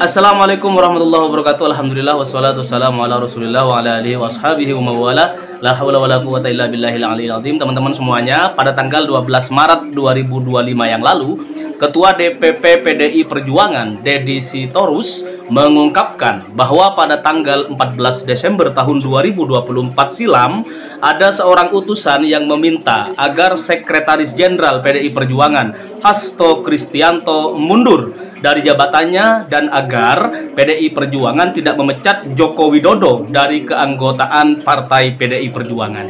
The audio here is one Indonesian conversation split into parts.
Assalamualaikum warahmatullahi wabarakatuh. Alhamdulillah wassalatu wassalamu ala Rasulillah wa ala alihi washabihi wa mawala. La haula wala quwata illa billahil aliyil azim. Teman-teman semuanya, pada tanggal 12 Maret 2025 yang lalu, Ketua DPP PDI Perjuangan Deddy Sitorus mengungkapkan bahwa pada tanggal 14 Desember tahun 2024 silam ada seorang utusan yang meminta agar Sekretaris Jenderal PDI Perjuangan Hasto Kristianto mundur dari jabatannya dan agar PDI Perjuangan tidak memecat Joko Widodo dari keanggotaan Partai PDI Perjuangan.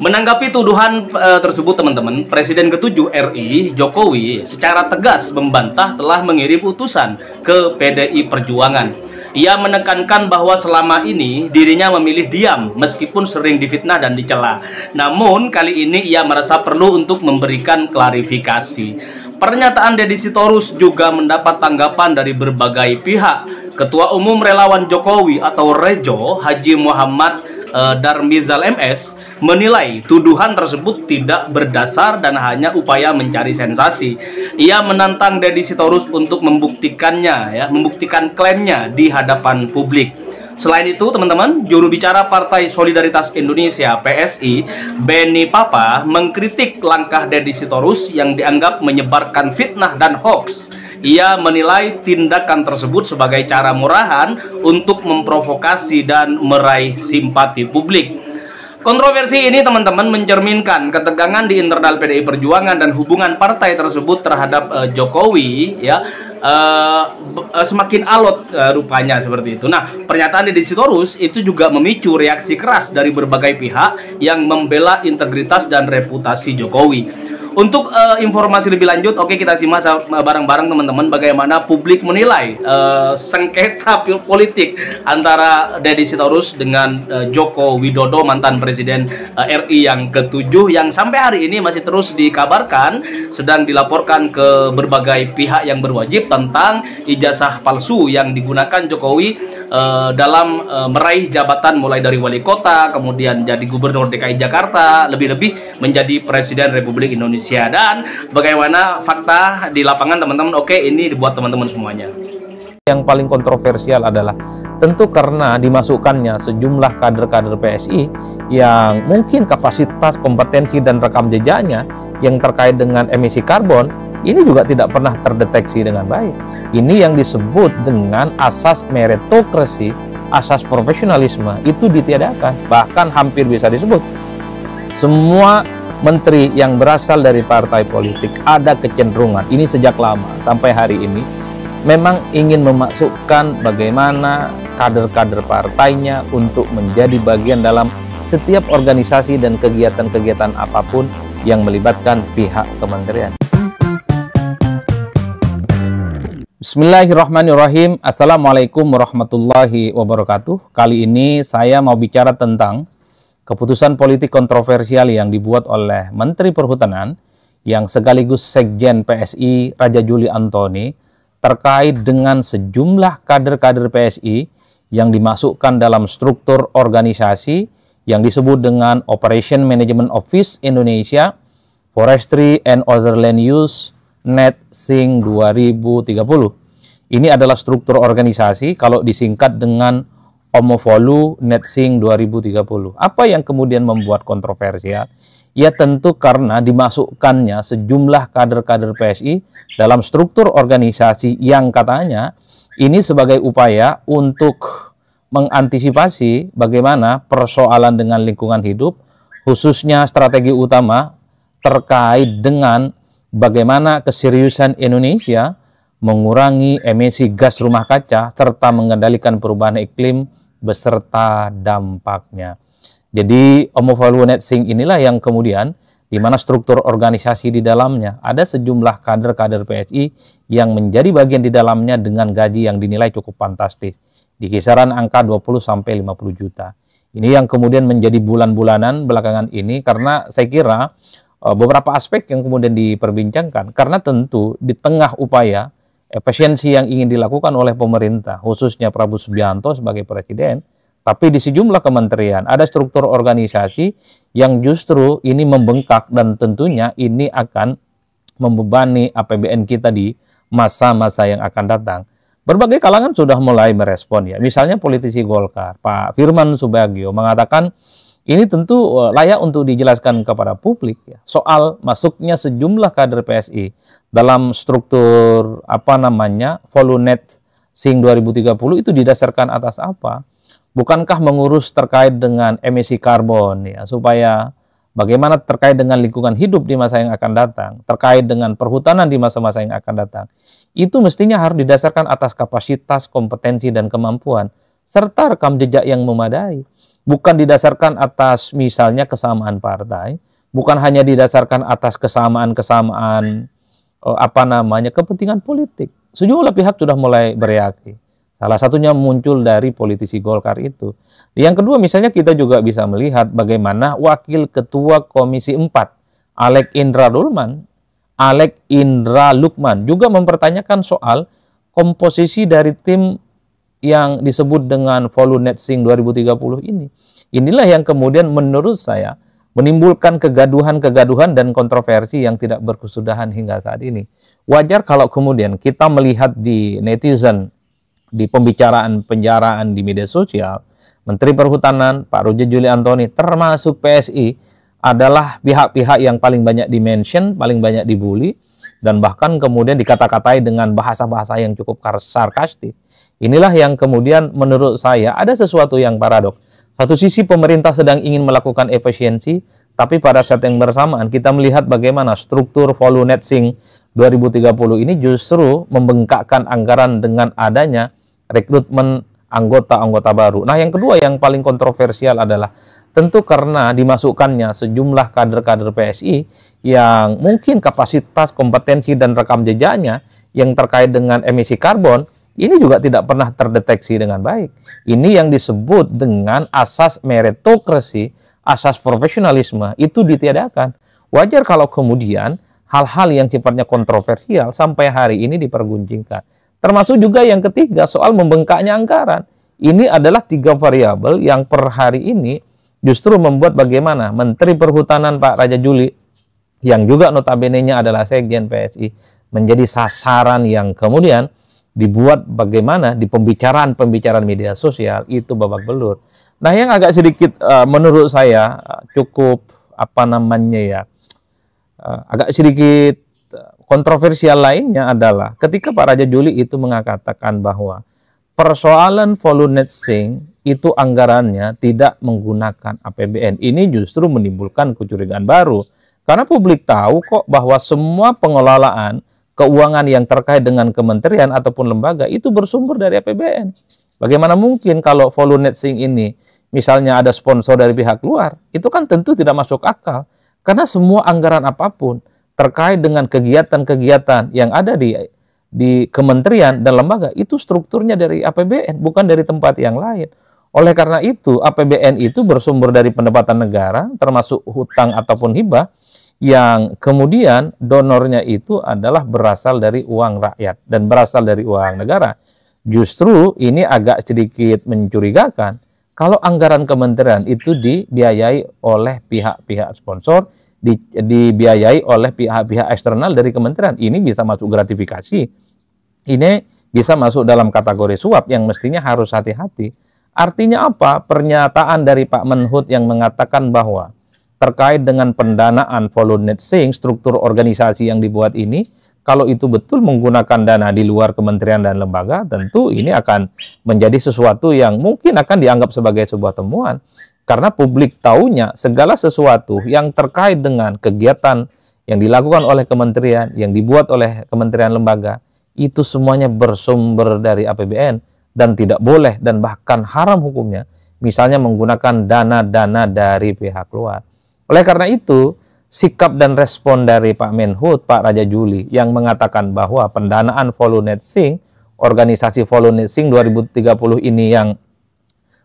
Menanggapi tuduhan tersebut, teman-teman, Presiden ke-7 RI Jokowi secara tegas membantah telah mengirim utusan ke PDI Perjuangan. Ia menekankan bahwa selama ini dirinya memilih diam meskipun sering difitnah dan dicela. Namun kali ini ia merasa perlu untuk memberikan klarifikasi. Pernyataan Deddy Sitorus juga mendapat tanggapan dari berbagai pihak. Ketua Umum Relawan Jokowi atau Rejo, Haji Muhammad Darmizal MS, menilai tuduhan tersebut tidak berdasar dan hanya upaya mencari sensasi. Ia menantang Deddy Sitorus untuk membuktikannya, membuktikan klaimnya di hadapan publik. Selain itu, teman-teman, juru bicara Partai Solidaritas Indonesia (PSI), Beni Papa, mengkritik langkah Deddy Sitorus yang dianggap menyebarkan fitnah dan hoax. Ia menilai tindakan tersebut sebagai cara murahan untuk memprovokasi dan meraih simpati publik. Kontroversi ini, teman-teman, mencerminkan ketegangan di internal PDI Perjuangan dan hubungan partai tersebut terhadap Jokowi, semakin alot rupanya seperti itu. Nah, pernyataan Deddy Sitorus itu juga memicu reaksi keras dari berbagai pihak yang membela integritas dan reputasi Jokowi. Untuk informasi lebih lanjut, oke, kita simak bareng-bareng, teman-teman, bagaimana publik menilai sengketa politik antara Deddy Sitorus dengan Joko Widodo, mantan Presiden RI yang ke-7, yang sampai hari ini masih terus dikabarkan sedang dilaporkan ke berbagai pihak yang berwajib tentang ijazah palsu yang digunakan Jokowi dalam meraih jabatan mulai dari wali kota, kemudian jadi gubernur DKI Jakarta, lebih-lebih menjadi Presiden Republik Indonesia. Dan bagaimana fakta di lapangan, teman-teman, oke, ini dibuat teman-teman semuanya. Yang paling kontroversial adalah tentu karena dimasukkannya sejumlah kader-kader PSI yang mungkin kapasitas, kompetensi, dan rekam jejaknya yang terkait dengan emisi karbon ini juga tidak pernah terdeteksi dengan baik. Ini yang disebut dengan asas meritokrasi, asas profesionalisme itu ditiadakan. Bahkan hampir bisa disebut semua menteri yang berasal dari partai politik ada kecenderungan, ini sejak lama sampai hari ini, memang ingin memasukkan bagaimana kader-kader partainya untuk menjadi bagian dalam setiap organisasi dan kegiatan-kegiatan apapun yang melibatkan pihak kementerian. Bismillahirrahmanirrahim. Assalamualaikum warahmatullahi wabarakatuh. Kali ini saya mau bicara tentang keputusan politik kontroversial yang dibuat oleh Menteri Perhutanan yang sekaligus Sekjen PSI Raja Juli Antoni terkait dengan sejumlah kader-kader PSI yang dimasukkan dalam struktur organisasi yang disebut dengan Operation Management Office Indonesia Forestry and Other Land Use NETSING 2030. Ini adalah struktur organisasi kalau disingkat dengan Omofolu NETSING 2030. Apa yang kemudian membuat kontroversial? Ya tentu karena dimasukkannya sejumlah kader-kader PSI dalam struktur organisasi yang katanya ini sebagai upaya untuk mengantisipasi bagaimana persoalan dengan lingkungan hidup, khususnya strategi utama terkait dengan bagaimana keseriusan Indonesia mengurangi emisi gas rumah kaca serta mengendalikan perubahan iklim beserta dampaknya. Jadi Omofolu NETSING inilah yang kemudian di mana struktur organisasi di dalamnya ada sejumlah kader-kader PSI yang menjadi bagian di dalamnya dengan gaji yang dinilai cukup fantastis di kisaran angka 20-50 juta. Ini yang kemudian menjadi bulan-bulanan belakangan ini karena saya kira beberapa aspek yang kemudian diperbincangkan karena tentu di tengah upaya efisiensi yang ingin dilakukan oleh pemerintah, khususnya Prabowo Subianto sebagai presiden, tapi di sejumlah kementerian ada struktur organisasi yang justru ini membengkak dan tentunya ini akan membebani APBN kita di masa-masa yang akan datang. Berbagai kalangan sudah mulai merespon ya. Misalnya politisi Golkar, Pak Firman Subagio mengatakan ini tentu layak untuk dijelaskan kepada publik ya. Soal masuknya sejumlah kader PSI dalam struktur Volunet Sing 2030 itu didasarkan atas apa? Bukankah mengurus terkait dengan emisi karbon ya, supaya bagaimana terkait dengan lingkungan hidup di masa yang akan datang, terkait dengan perhutanan di masa-masa yang akan datang, itu mestinya harus didasarkan atas kapasitas, kompetensi, dan kemampuan, serta rekam jejak yang memadai. Bukan didasarkan atas misalnya kesamaan partai, bukan hanya didasarkan atas kesamaan-kesamaan kepentingan politik. Sejumlah pihak sudah mulai bereaksi. Salah satunya muncul dari politisi Golkar itu. Yang kedua, misalnya kita juga bisa melihat bagaimana Wakil Ketua Komisi 4, Alek Indra Lukman, juga mempertanyakan soal komposisi dari tim yang disebut dengan Volunet Sing 2030 ini. Inilah yang kemudian menurut saya menimbulkan kegaduhan-kegaduhan dan kontroversi yang tidak berkesudahan hingga saat ini. Wajar kalau kemudian kita melihat di netizen, di pembicaraan-penjaraan di media sosial, Menteri Perhutanan, Pak Roger Juli Antoni, termasuk PSI, adalah pihak-pihak yang paling banyak dimention, paling banyak dibully, dan bahkan kemudian dikata-katai dengan bahasa-bahasa yang cukup sarkastik. Inilah yang kemudian menurut saya ada sesuatu yang paradok. Satu sisi pemerintah sedang ingin melakukan efisiensi, tapi pada saat yang bersamaan kita melihat bagaimana struktur Volunet Sing 2030 ini justru membengkakkan anggaran dengan adanya rekrutmen anggota-anggota baru. Nah, yang kedua yang paling kontroversial adalah tentu karena dimasukkannya sejumlah kader-kader PSI yang mungkin kapasitas, kompetensi, dan rekam jejaknya yang terkait dengan emisi karbon ini juga tidak pernah terdeteksi dengan baik. Ini yang disebut dengan asas meritokrasi, asas profesionalisme itu ditiadakan. Wajar kalau kemudian hal-hal yang sifatnya kontroversial sampai hari ini diperguncingkan. Termasuk juga yang ketiga soal membengkaknya anggaran. Ini adalah 3 variabel yang per hari ini justru membuat bagaimana Menteri Perhutanan Pak Raja Juli, yang juga notabene-nya adalah Sekjen PSI, menjadi sasaran yang kemudian dibuat bagaimana di pembicaraan-pembicaraan media sosial itu babak belur. Nah, yang agak sedikit menurut saya cukup agak sedikit kontroversial lainnya adalah ketika Pak Raja Juli itu mengatakan bahwa persoalan Volunet Sing itu anggarannya tidak menggunakan APBN. Ini justru menimbulkan kecurigaan baru. Karena publik tahu kok bahwa semua pengelolaan keuangan yang terkait dengan kementerian ataupun lembaga itu bersumber dari APBN. Bagaimana mungkin kalau Volunet Sing ini misalnya ada sponsor dari pihak luar, itu kan tentu tidak masuk akal. Karena semua anggaran apapun terkait dengan kegiatan-kegiatan yang ada di kementerian dan lembaga itu strukturnya dari APBN, bukan dari tempat yang lain. Oleh karena itu, APBN itu bersumber dari pendapatan negara, termasuk hutang ataupun hibah, yang kemudian donornya itu adalah berasal dari uang rakyat dan berasal dari uang negara. Justru ini agak sedikit mencurigakan kalau anggaran kementerian itu dibiayai oleh pihak-pihak sponsor, dibiayai oleh pihak-pihak eksternal dari kementerian. Ini bisa masuk gratifikasi. Ini bisa masuk dalam kategori suap yang mestinya harus hati-hati. Artinya apa? Pernyataan dari Pak Menhut yang mengatakan bahwa terkait dengan pendanaan Volunet Sing, struktur organisasi yang dibuat ini, kalau itu betul menggunakan dana di luar kementerian dan lembaga, tentu ini akan menjadi sesuatu yang mungkin akan dianggap sebagai sebuah temuan. Karena publik tahunya segala sesuatu yang terkait dengan kegiatan yang dilakukan oleh kementerian, yang dibuat oleh kementerian lembaga, itu semuanya bersumber dari APBN dan tidak boleh dan bahkan haram hukumnya, misalnya menggunakan dana-dana dari pihak luar. Oleh karena itu, sikap dan respon dari Pak Menhut, Pak Raja Juli, yang mengatakan bahwa pendanaan Volunet Sing, organisasi Volunet Sing 2030 ini yang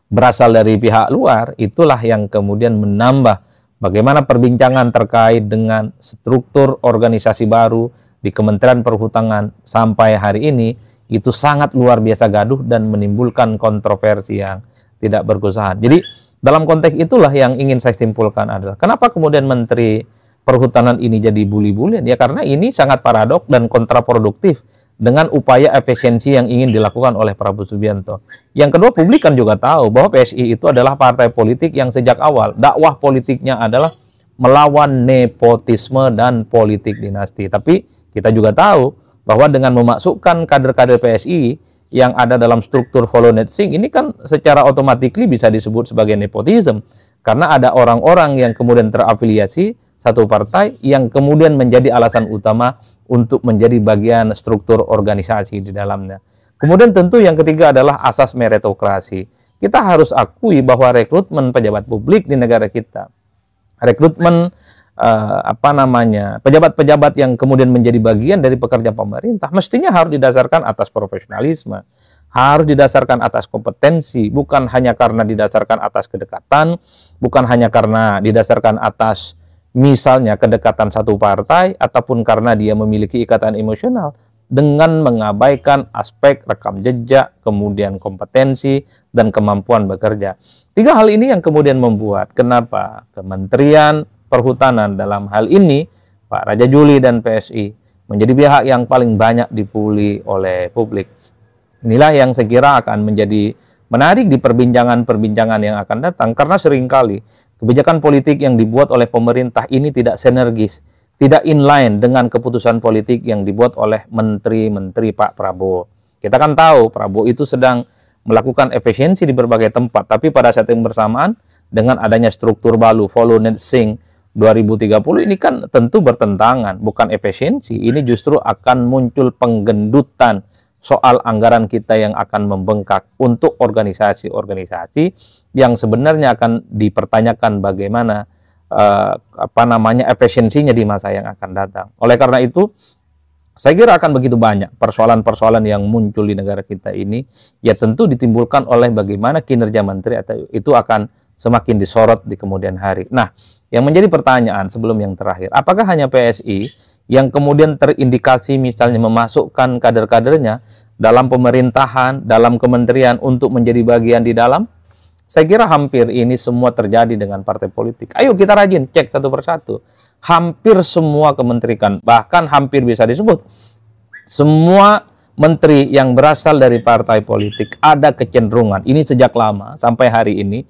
berasal dari pihak luar, itulah yang kemudian menambah bagaimana perbincangan terkait dengan struktur organisasi baru di Kementerian Perhutanan sampai hari ini itu sangat luar biasa gaduh dan menimbulkan kontroversi yang tidak berkesudahan. Jadi dalam konteks itulah yang ingin saya simpulkan adalah kenapa kemudian Menteri Perhutanan ini jadi bully-bulian? Ya karena ini sangat paradok dan kontraproduktif dengan upaya efisiensi yang ingin dilakukan oleh Prabowo Subianto. Yang kedua, publik kan juga tahu bahwa PSI itu adalah partai politik yang sejak awal dakwah politiknya adalah melawan nepotisme dan politik dinasti. Tapi kita juga tahu bahwa dengan memasukkan kader-kader PSI yang ada dalam struktur follow net sync ini kan secara otomatis bisa disebut sebagai nepotisme karena ada orang-orang yang kemudian terafiliasi satu partai yang kemudian menjadi alasan utama untuk menjadi bagian struktur organisasi di dalamnya. Kemudian tentu yang ketiga adalah asas meritokrasi. Kita harus akui bahwa rekrutmen pejabat publik di negara kita, rekrutmen pejabat-pejabat yang kemudian menjadi bagian dari pekerja pemerintah mestinya harus didasarkan atas profesionalisme, harus didasarkan atas kompetensi, bukan hanya karena didasarkan atas kedekatan, bukan hanya karena didasarkan atas misalnya kedekatan satu partai ataupun karena dia memiliki ikatan emosional, dengan mengabaikan aspek rekam jejak, kemudian kompetensi dan kemampuan bekerja. Tiga hal ini yang kemudian membuat kenapa Kementerian Perhutanan dalam hal ini Pak Raja Juli dan PSI menjadi pihak yang paling banyak dipuli oleh publik. Inilah yang saya kira akan menjadi menarik di perbincangan-perbincangan yang akan datang, karena seringkali kebijakan politik yang dibuat oleh pemerintah ini tidak sinergis, tidak inline dengan keputusan politik yang dibuat oleh menteri-menteri Pak Prabowo. Kita kan tahu Prabowo itu sedang melakukan efisiensi di berbagai tempat, tapi pada saat yang bersamaan dengan adanya struktur baru follow net sync 2030 ini kan tentu bertentangan, bukan efisiensi. Ini justru akan muncul penggendutan soal anggaran kita yang akan membengkak untuk organisasi-organisasi yang sebenarnya akan dipertanyakan bagaimana efisiensinya di masa yang akan datang. Oleh karena itu, saya kira akan begitu banyak persoalan-persoalan yang muncul di negara kita ini, ya tentu ditimbulkan oleh bagaimana kinerja menteri atau itu akan semakin disorot di kemudian hari. Nah, yang menjadi pertanyaan sebelum yang terakhir, apakah hanya PSI yang kemudian terindikasi misalnya memasukkan kader-kadernya dalam pemerintahan, dalam kementerian untuk menjadi bagian di dalam? Saya kira hampir ini semua terjadi dengan partai politik. Ayo kita rajin cek satu persatu. Hampir semua kementerian, bahkan hampir bisa disebut semua menteri yang berasal dari partai politik ada kecenderungan, ini sejak lama sampai hari ini,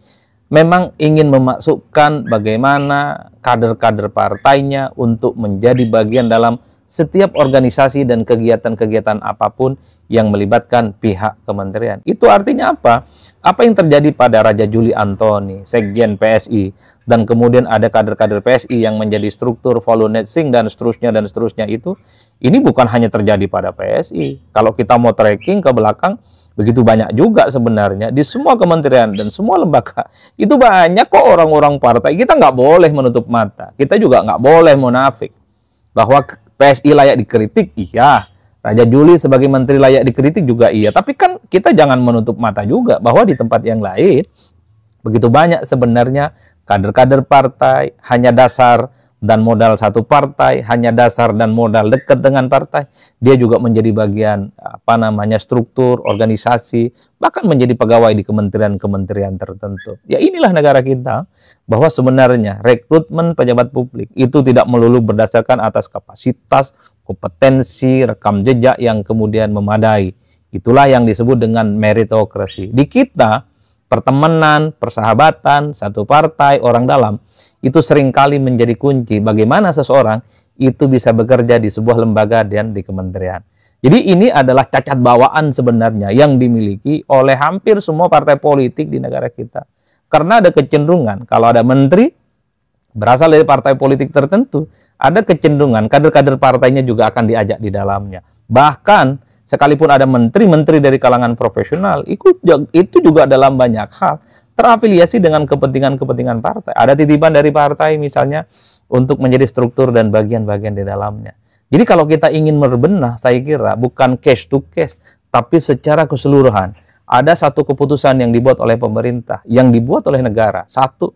memang ingin memasukkan bagaimana kader-kader partainya untuk menjadi bagian dalam setiap organisasi dan kegiatan-kegiatan apapun yang melibatkan pihak kementerian. Itu artinya apa? Apa yang terjadi pada Raja Juli Antoni, Sekjen PSI, dan kemudian ada kader-kader PSI yang menjadi struktur follow net sync dan seterusnya itu, ini bukan hanya terjadi pada PSI. Kalau kita mau tracking ke belakang, begitu banyak juga sebenarnya di semua kementerian dan semua lembaga. Itu banyak kok orang-orang partai. Kita nggak boleh menutup mata. Kita juga nggak boleh munafik. Bahwa PSI layak dikritik, iya. Raja Juli sebagai menteri layak dikritik juga iya. Tapi kan kita jangan menutup mata juga bahwa di tempat yang lain begitu banyak sebenarnya kader-kader partai hanya dasar dan modal satu partai, hanya dasar dan modal dekat dengan partai, dia juga menjadi bagian struktur, organisasi, bahkan menjadi pegawai di kementerian-kementerian tertentu. Ya inilah negara kita, bahwa sebenarnya rekrutmen pejabat publik itu tidak melulu berdasarkan atas kapasitas, kompetensi, rekam jejak yang kemudian memadai. Itulah yang disebut dengan meritokrasi. Di kita, pertemanan, persahabatan, satu partai, orang dalam, itu seringkali menjadi kunci bagaimana seseorang itu bisa bekerja di sebuah lembaga dan di kementerian. Jadi ini adalah cacat bawaan sebenarnya yang dimiliki oleh hampir semua partai politik di negara kita. Karena ada kecenderungan kalau ada menteri berasal dari partai politik tertentu, ada kecenderungan kader-kader partainya juga akan diajak di dalamnya. Bahkan sekalipun ada menteri-menteri dari kalangan profesional, itu juga dalam banyak hal terafiliasi dengan kepentingan-kepentingan partai. Ada titipan dari partai misalnya untuk menjadi struktur dan bagian-bagian di dalamnya. Jadi kalau kita ingin berbenah, saya kira bukan case to case, tapi secara keseluruhan. Ada satu keputusan yang dibuat oleh pemerintah, yang dibuat oleh negara. Satu,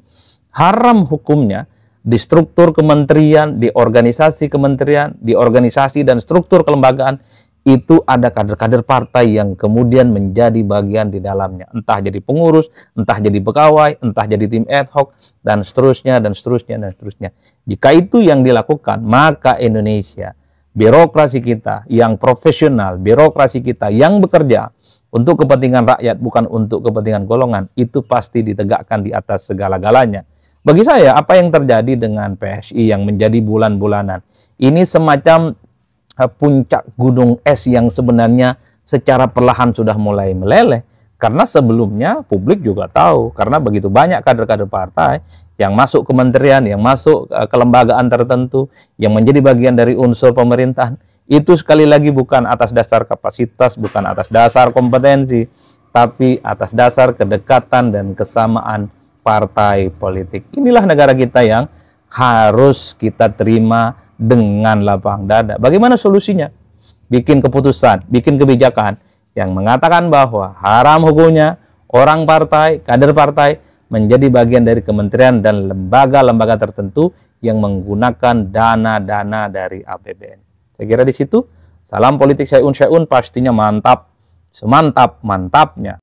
haram hukumnya di struktur kementerian, di organisasi kementerian, di organisasi dan struktur kelembagaan, itu ada kader-kader partai yang kemudian menjadi bagian di dalamnya. Entah jadi pengurus, entah jadi pegawai, entah jadi tim ad hoc, dan seterusnya, dan seterusnya, dan seterusnya. Jika itu yang dilakukan, maka Indonesia birokrasi kita yang profesional, birokrasi kita yang bekerja untuk kepentingan rakyat, bukan untuk kepentingan golongan, itu pasti ditegakkan di atas segala-galanya. Bagi saya, apa yang terjadi dengan PSI yang menjadi bulan-bulanan, ini semacam puncak gunung es yang sebenarnya secara perlahan sudah mulai meleleh. Karena sebelumnya publik juga tahu, karena begitu banyak kader-kader partai yang masuk kementerian, yang masuk kelembagaan tertentu, yang menjadi bagian dari unsur pemerintahan, itu sekali lagi bukan atas dasar kapasitas, bukan atas dasar kompetensi, tapi atas dasar kedekatan dan kesamaan partai politik. Inilah negara kita yang harus kita terima dengan lapang dada. Bagaimana solusinya? Bikin keputusan, bikin kebijakan yang mengatakan bahwa haram hukumnya orang partai, kader partai menjadi bagian dari kementerian dan lembaga-lembaga tertentu yang menggunakan dana-dana dari APBN. Saya kira di situ salam politik syai'un syai'un pastinya mantap, semantap-mantapnya.